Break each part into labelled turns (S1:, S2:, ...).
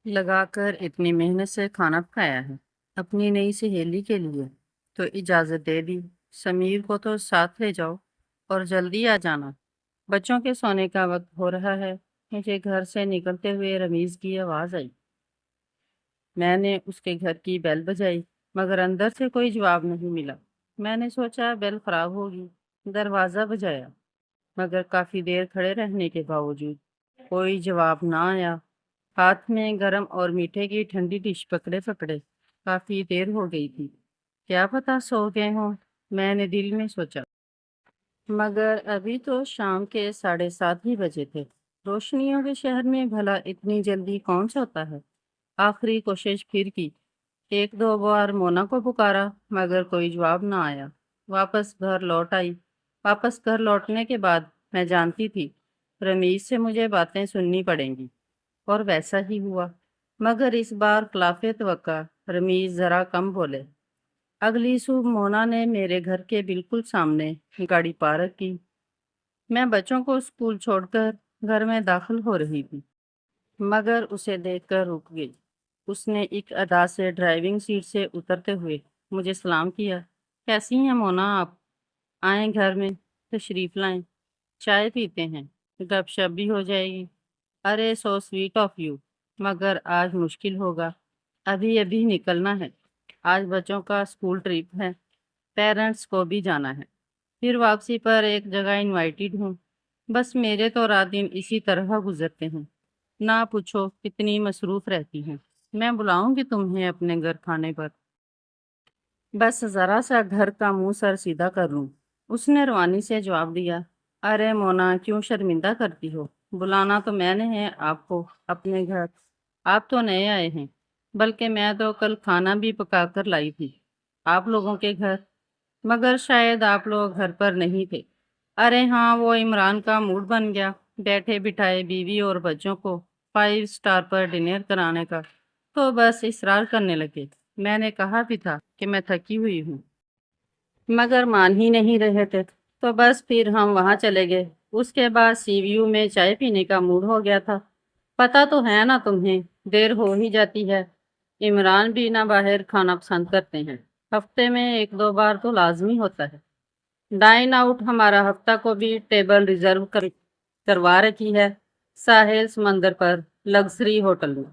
S1: لگا کر اتنی محنت سے کھانا پکایا ہے اپنی نئی سہیلی کے لیے، تو اجازت دے دی۔ سمیر کو تو ساتھ لے جاؤ اور جلدی آ جانا، بچوں کے سونے کا وقت ہو رہا ہے۔ مجھے گھر سے نکلتے ہوئے رمیز کی آواز آئی۔ میں نے اس کے گھر کی بیل بجائی، مگر اندر سے کوئی جواب نہیں ملا۔ میں نے سوچا بیل خراب ہوگی، دروازہ بجایا، مگر کافی دیر کھڑے رہنے کے باوجود کوئی جواب نہ آیا۔ ہاتھ میں گرم اور میٹھے کی ٹھنڈی ڈش پکڑے پکڑے کافی دیر ہو گئی تھی۔ کیا پتہ سو گئے ہوں، میں نے دل میں سوچا، مگر ابھی تو شام کے 7:30 ہی بجے تھے۔ روشنیوں کے شہر میں بھلا اتنی جلدی کون سوتا ہے؟ آخری کوشش پھر کی، ایک دو بار مونا کو پکارا، مگر کوئی جواب نہ آیا۔ واپس گھر لوٹ آئی۔ واپس گھر لوٹنے کے بعد میں جانتی تھی رمیز سے مجھے باتیں سننی پڑیں گی، اور ویسا ہی ہوا۔ مگر اس بار خلاف توقع رمیز ذرا کم بولے۔ اگلی صبح مونا نے میرے گھر کے بالکل سامنے گاڑی پارک کی۔ میں بچوں کو اسکول چھوڑ کر گھر میں داخل ہو رہی تھی، مگر اسے دیکھ کر رک گئی۔ اس نے ایک ادا سے ڈرائیونگ سیٹ سے اترتے ہوئے مجھے سلام کیا۔ کیسی ہیں مونا آپ؟ آئیں گھر میں، تشریف لائیں، چائے پیتے ہیں، گپ شپ بھی ہو جائے گی۔ ارے سو سویٹ آف یو، مگر آج مشکل ہوگا، ابھی ابھی نکلنا ہے۔ آج بچوں کا اسکول ٹرپ ہے، پیرنٹس کو بھی جانا ہے، پھر واپسی پر ایک جگہ انوائٹیڈ ہوں۔ بس میرے تو رات دن اسی طرح گزرتے ہیں، نہ پوچھو کتنی مصروف رہتی ہیں۔ میں بلاؤں گی تمہیں اپنے گھر کھانے پر، بس ذرا سا گھر کا منہ سر سیدھا کر لوں۔ اس نے روانی سے جواب دیا۔ ارے مونا، کیوں شرمندہ کرتی ہو؟ بلانا تو میں نے ہے آپ کو اپنے گھر۔ آپ تو نئے آئے ہیں، بلکہ میں تو کل کھانا بھی پکا کر لائی تھی آپ لوگوں کے گھر، مگر شاید آپ لوگ گھر پر نہیں تھے۔ ارے ہاں، وہ عمران کا موڈ بن گیا، بیٹھے بٹھائے بیوی اور بچوں کو 5 اسٹار پر ڈنر کرانے کا، تو بس اصرار کرنے لگے۔ میں نے کہا بھی تھا کہ میں تھکی ہوئی ہوں، مگر مان ہی نہیں رہے تھے، تو بس پھر ہم وہاں چلے گئے۔ اس کے بعد سی ویو میں چائے پینے کا موڈ ہو گیا تھا۔ پتہ تو ہے نا تمہیں، دیر ہو ہی جاتی ہے۔ عمران بھی نہ باہر کھانا پسند کرتے ہیں، ہفتے میں ایک دو بار تو لازمی ہوتا ہے۔ ڈائن آؤٹ ہمارا ہفتہ کو بھی ٹیبل ریزرو کروا رکھی ہے، ساحل سمندر پر لگژری ہوٹل میں۔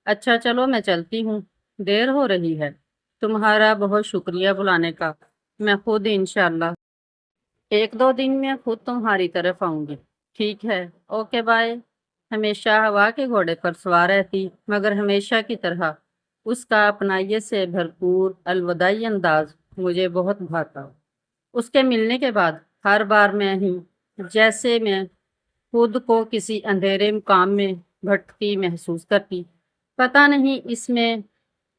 S1: اچھا چلو میں چلتی ہوں، دیر ہو رہی ہے۔ تمہارا بہت شکریہ بلانے کا، میں خود انشاءاللہ ایک دو دن میں خود تمہاری طرف آؤں گی۔ ٹھیک ہے، اوکے بائے۔ ہمیشہ ہوا کے گھوڑے پر سوار رہتی، مگر ہمیشہ کی طرح اس کا اپنائیت سے بھرپور الوداعی انداز مجھے بہت بھاتا۔ اس کے ملنے کے بعد ہر بار میں ہی جیسے میں خود کو کسی اندھیرے مقام میں بھٹکتی محسوس کرتی۔ پتہ نہیں اس میں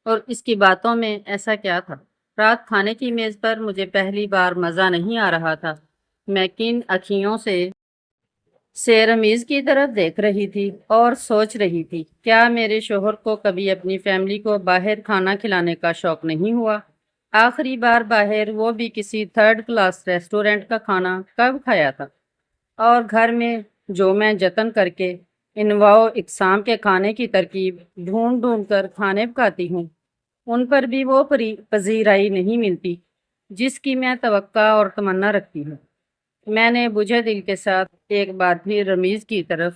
S1: اور اس کی باتوں میں ایسا کیا تھا۔ رات کھانے کی میز پر مجھے پہلی بار مزہ نہیں آ رہا تھا۔ میں کن اکھیوں سے رمیز کی طرف دیکھ رہی تھی اور سوچ رہی تھی، کیا میرے شوہر کو کبھی اپنی فیملی کو باہر کھانا کھلانے کا شوق نہیں ہوا؟ آخری بار باہر وہ بھی کسی 3rd کلاس ریسٹورنٹ کا کھانا کب کھایا تھا؟ اور گھر میں جو میں جتن کر کے انواع و اقسام کے کھانے کی ترکیب ڈھونڈ ڈھونڈ کر کھانے پکاتی ہوں، ان پر بھی وہ پذیرائی نہیں ملتی جس کی میں توقع اور تمنا رکھتی ہوں۔ میں نے بجھے دل کے ساتھ ایک بار بھی رمیز کی طرف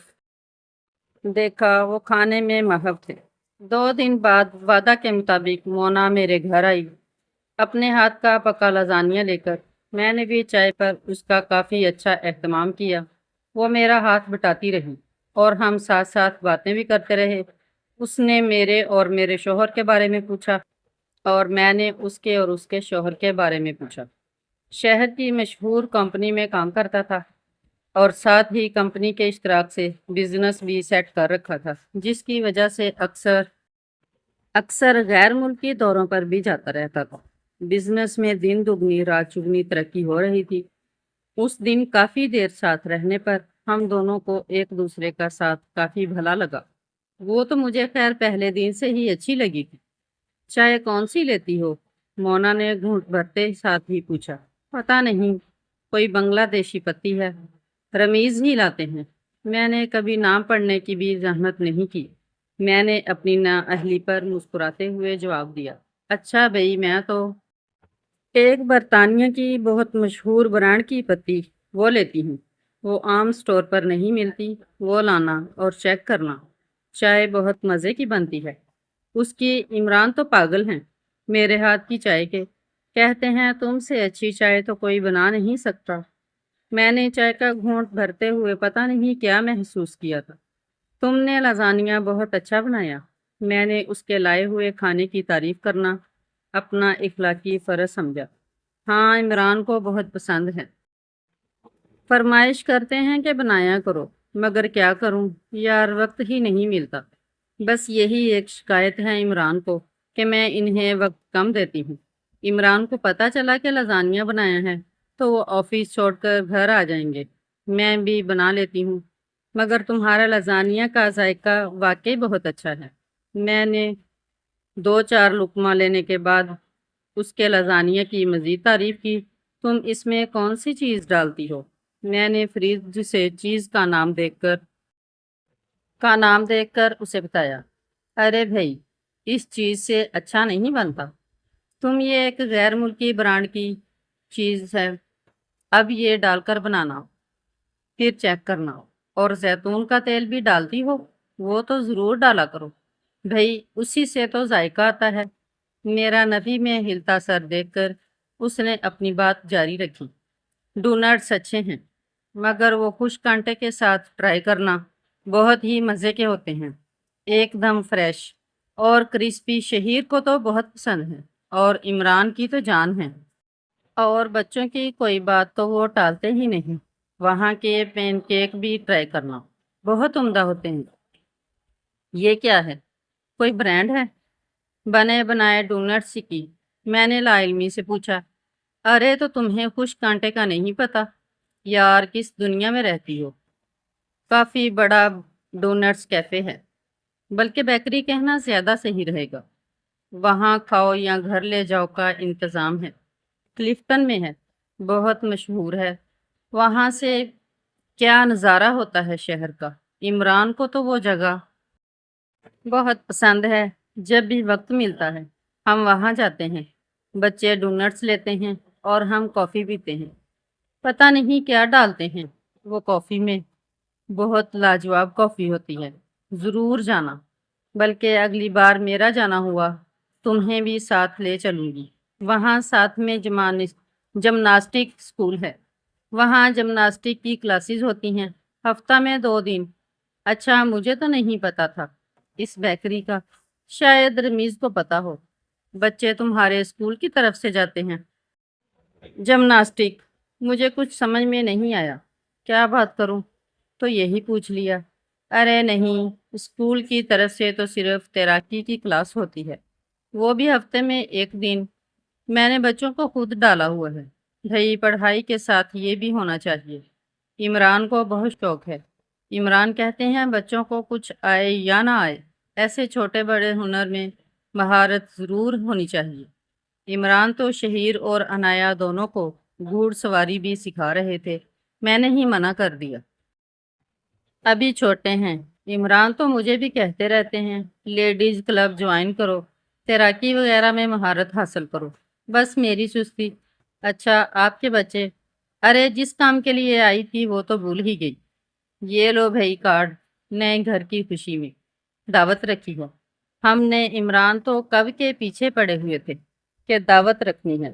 S1: دیکھا، وہ کھانے میں محو تھے۔ 2 دن بعد وعدہ کے مطابق مونا میرے گھر آئی، اپنے ہاتھ کا پکا لازانیہ لے کر۔ میں نے بھی چائے پر اس کا کافی اچھا اہتمام کیا۔ وہ میرا ہاتھ بٹاتی رہی اور ہم ساتھ ساتھ باتیں بھی کرتے رہے۔ اس نے میرے اور میرے شوہر کے بارے میں پوچھا، اور میں نے اس کے اور اس کے شوہر کے بارے میں پوچھا۔ شہر کی مشہور کمپنی میں کام کرتا تھا، اور ساتھ ہی کمپنی کے اشتراک سے بزنس بھی سیٹ کر رکھا تھا، جس کی وجہ سے اکثر غیر ملکی دوروں پر بھی جاتا رہتا تھا۔ بزنس میں دن دگنی رات چگنی ترقی ہو رہی تھی۔ اس دن کافی دیر ساتھ رہنے پر ہم دونوں کو ایک دوسرے کا ساتھ کافی بھلا لگا۔ وہ تو مجھے خیر پہلے دن سے ہی اچھی لگی تھی۔ چائے کون سی لیتی ہو؟ مونا نے گھونٹ بھرتے ساتھ ہی پوچھا۔ پتہ نہیں، کوئی بنگلہ دیشی پتی ہے، رمیز ہی لاتے ہیں، میں نے کبھی نام پڑھنے کی بھی زحمت نہیں کی۔ میں نے اپنی نااہلی پر مسکراتے ہوئے جواب دیا۔ اچھا بھئی، میں تو ایک برطانیہ کی بہت مشہور برانڈ کی پتی وہ لیتی ہوں۔ وہ عام سٹور پر نہیں ملتی۔ وہ لانا اور چیک کرنا۔ چائے بہت مزے کی بنتی ہے۔ اس کی عمران تو پاگل ہیں میرے ہاتھ کی چائے کے۔ کہتے ہیں تم سے اچھی چائے تو کوئی بنا نہیں سکتا۔ میں نے چائے کا گھونٹ بھرتے ہوئے پتہ نہیں کیا محسوس کیا تھا۔ تم نے لازانیہ بہت اچھا بنایا۔ میں نے اس کے لائے ہوئے کھانے کی تعریف کرنا اپنا اخلاقی فرض سمجھا۔ ہاں، عمران کو بہت پسند ہے۔ فرمائش کرتے ہیں کہ بنایا کرو، مگر کیا کروں یار، وقت ہی نہیں ملتا۔ بس یہی ایک شکایت ہے عمران کو کہ میں انہیں وقت کم دیتی ہوں۔ عمران کو پتہ چلا کہ لازانیہ بنایا ہے تو وہ آفس چھوڑ کر گھر آ جائیں گے۔ میں بھی بنا لیتی ہوں، مگر تمہارا لازانیہ کا ذائقہ واقعی بہت اچھا ہے۔ میں نے 2-4 لقمہ لینے کے بعد اس کے لازانیہ کی مزید تعریف کی۔ تم اس میں کون سی چیز ڈالتی ہو؟ میں نے فریج سے چیز کا نام دیکھ کر اسے بتایا۔ ارے بھائی، اس چیز سے اچھا نہیں بنتا۔ تم یہ ایک غیر ملکی برانڈ کی چیز ہے۔ اب یہ ڈال کر بنانا، پھر چیک کرنا۔ اور زیتون کا تیل بھی ڈالتی ہو؟ وہ تو ضرور ڈالا کرو بھائی، اسی سے تو ذائقہ آتا ہے۔ میرا نفی میں ہلتا سر دیکھ کر اس نے اپنی بات جاری رکھی۔ ڈونٹس اچھے ہیں، مگر وہ خشک آٹے کے ساتھ ٹرائی کرنا، بہت ہی مزے کے ہوتے ہیں۔ ایک دم فریش اور کرسپی۔ شہیر کو تو بہت پسند ہے اور عمران کی تو جان ہے۔ اور بچوں کی کوئی بات تو وہ ٹالتے ہی نہیں۔ وہاں کے پین کیک بھی ٹرائی کرنا، بہت عمدہ ہوتے ہیں۔ یہ کیا ہے، کوئی برانڈ ہے؟ بنے بنائے ڈونٹس کی؟ میں نے لا علمی سے پوچھا۔ ارے تو تمہیں خشک آٹے کا نہیں پتا؟ یار، کس دنیا میں رہتی ہو؟ کافی بڑا ڈونٹس کیفے ہے، بلکہ بیکری کہنا زیادہ صحیح رہے گا۔ وہاں کھاؤ یا گھر لے جاؤ کا انتظام ہے۔ کلفٹن میں ہے، بہت مشہور ہے۔ وہاں سے کیا نظارہ ہوتا ہے شہر کا۔ عمران کو تو وہ جگہ بہت پسند ہے۔ جب بھی وقت ملتا ہے ہم وہاں جاتے ہیں۔ بچے ڈونٹس لیتے ہیں اور ہم کافی پیتے ہیں۔ پتہ نہیں کیا ڈالتے ہیں وہ کافی میں، بہت لاجواب کافی ہوتی ہے۔ ضرور جانا، بلکہ اگلی بار میرا جانا ہوا تمہیں بھی ساتھ لے چلوں گی۔ وہاں ساتھ میں جمناسٹک اسکول ہے، وہاں جمناسٹک کی کلاسز ہوتی ہیں، ہفتہ میں 2 دن۔ اچھا، مجھے تو نہیں پتا تھا اس بیکری کا، شاید رمیز کو پتا ہو۔ بچے تمہارے اسکول کی طرف سے جاتے ہیں جمناسٹک؟ مجھے کچھ سمجھ میں نہیں آیا، کیا بات کروں تو یہی پوچھ لیا۔ ارے نہیں، اسکول کی طرف سے تو صرف تیراکی کی کلاس ہوتی ہے، وہ بھی ہفتے میں 1 دن۔ میں نے بچوں کو خود ڈالا ہوا ہے بھائی، پڑھائی کے ساتھ یہ بھی ہونا چاہیے۔ عمران کو بہت شوق ہے۔ عمران کہتے ہیں بچوں کو کچھ آئے یا نہ آئے، ایسے چھوٹے بڑے ہنر میں مہارت ضرور ہونی چاہیے۔ عمران تو شہیر اور عنایا دونوں کو گھوڑ سواری بھی سکھا رہے تھے، میں نے ہی منع کر دیا۔ ابھی چھوٹے ہیں۔ عمران تو مجھے بھی کہتے رہتے ہیں لیڈیز کلب جوائن کرو، تیراکی وغیرہ میں مہارت حاصل کرو، بس میری سستی۔ اچھا، آپ کے بچے؟ ارے جس کام کے لیے آئی تھی وہ تو بھول ہی گئی۔ یہ لو بھائی کارڈ، نئے گھر کی خوشی میں دعوت رکھی ہے۔ ہم نے عمران تو کب کے پیچھے پڑے ہوئے تھے کہ دعوت رکھنی ہے،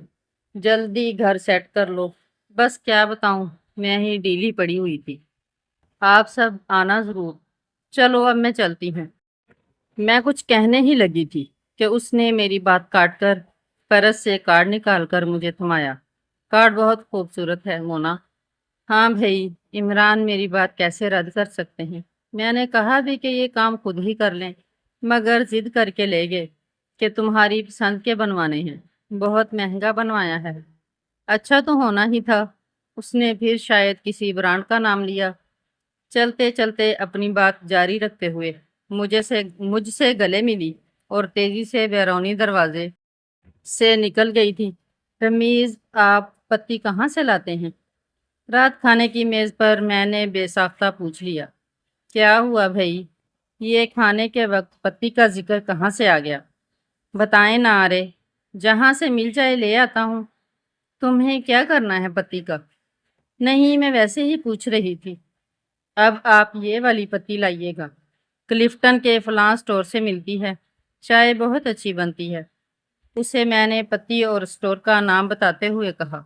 S1: جلدی گھر سیٹ کر لو۔ بس کیا بتاؤں، میں ہی ڈھیلی پڑی ہوئی تھی۔ آپ سب آنا ضرور۔ چلو اب میں چلتی ہوں۔ میں کچھ کہنے ہی لگی تھی کہ اس نے میری بات کاٹ کر پرس سے کارڈ نکال کر مجھے تھمایا۔ کارڈ بہت خوبصورت ہے مونا۔ ہاں بھائی، عمران میری بات کیسے رد کر سکتے ہیں؟ میں نے کہا بھی کہ یہ کام خود ہی کر لیں، مگر ضد کر کے لے گئے کہ تمہاری پسند کے بنوانے ہیں، بہت مہنگا بنوایا ہے۔ اچھا تو ہونا ہی تھا۔ اس نے پھر شاید کسی برانڈ کا نام لیا۔ چلتے چلتے اپنی بات جاری رکھتے ہوئے مجھ سے گلے ملی اور تیزی سے بیرونی دروازے سے نکل گئی تھی۔ رمیز، آپ پتی کہاں سے لاتے ہیں؟ رات کھانے کی میز پر میں نے بے ساختہ پوچھ لیا۔ کیا ہوا بھائی؟ یہ کھانے کے وقت پتی کا ذکر کہاں سے آ گیا؟ بتائیں نہ آرے، جہاں سے مل جائے لے آتا ہوں۔ تمہیں کیا کرنا ہے پتی کا؟ نہیں، میں ویسے ہی پوچھ رہی تھی۔ اب آپ یہ والی پتی لائیے گا، کلفٹن کے فلاں اسٹور سے ملتی ہے، چائے بہت اچھی بنتی ہے، اسے میں نے پتی اور اسٹور کا نام بتاتے ہوئے کہا۔